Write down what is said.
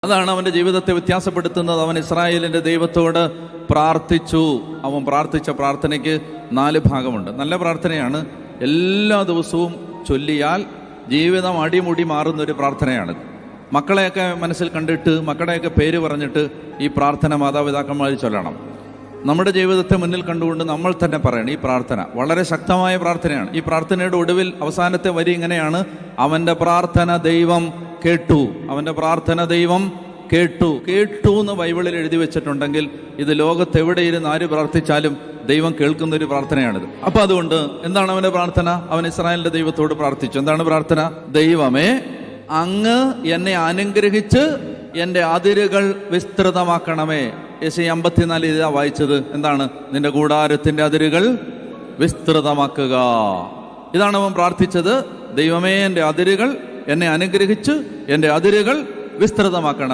അതാണ് അവൻ്റെ ജീവിതത്തെ വ്യത്യാസപ്പെടുത്തുന്നത്. അവൻ ഇസ്രായേലിൻ്റെ ദൈവത്തോട് പ്രാർത്ഥിച്ചു. അവൻ പ്രാർത്ഥിച്ച പ്രാർത്ഥനയ്ക്ക് 4 ഭാഗമുണ്ട്. നല്ല പ്രാർത്ഥനയാണ്. എല്ലാ ദിവസവും ചൊല്ലിയാൽ ജീവിതം അടിമുടി മാറുന്നൊരു പ്രാർത്ഥനയാണ്. മക്കളെയൊക്കെ മനസ്സിൽ കണ്ടിട്ട് മക്കളുടെയൊക്കെ പേര് പറഞ്ഞിട്ട് ഈ പ്രാർത്ഥന മാതാപിതാക്കന്മാർ ചൊല്ലണം. നമ്മുടെ ജീവിതത്തെ മുന്നിൽ കണ്ടുകൊണ്ട് നമ്മൾ തന്നെ പറയണം. ഈ പ്രാർത്ഥന വളരെ ശക്തമായ പ്രാർത്ഥനയാണ്. ഈ പ്രാർത്ഥനയുടെ ഒടുവിൽ അവസാനത്തെ വരി ഇങ്ങനെയാണ്: അവൻ്റെ പ്രാർത്ഥന ദൈവം കേട്ടു. അവൻ്റെ പ്രാർത്ഥന ദൈവം കേട്ടു. കേട്ടു എന്ന് ബൈബിളിൽ എഴുതി വെച്ചിട്ടുണ്ടെങ്കിൽ ഇത് ലോകത്തെവിടെയിരുന്ന് ആര് പ്രാർത്ഥിച്ചാലും ദൈവം കേൾക്കുന്നൊരു പ്രാർത്ഥനയാണിത്. അപ്പൊ അതുകൊണ്ട് എന്താണ് അവൻ്റെ പ്രാർത്ഥന? അവൻ ഇസ്രായേലിന്റെ ദൈവത്തോട് പ്രാർത്ഥിച്ചു. എന്താണ് പ്രാർത്ഥന? ദൈവമേ, അങ്ങ് എന്നെ അനുഗ്രഹിച്ച് എൻ്റെ അതിരുകൾ വിസ്തൃതമാക്കണമേ. യെശയ്യാ 54 ഇതാ വായിച്ചത്. എന്താണ്? നിന്റെ കൂടാരത്തിന്റെ അതിരുകൾ വിസ്തൃതമാക്കുക. ഇതാണ് അവൻ പ്രാർത്ഥിച്ചത്. ദൈവമേ, എൻ്റെ അതിരുകൾ, എന്നെ അനുഗ്രഹിച്ച് എൻ്റെ അതിരുകൾ വിസ്തൃതമാക്കണം.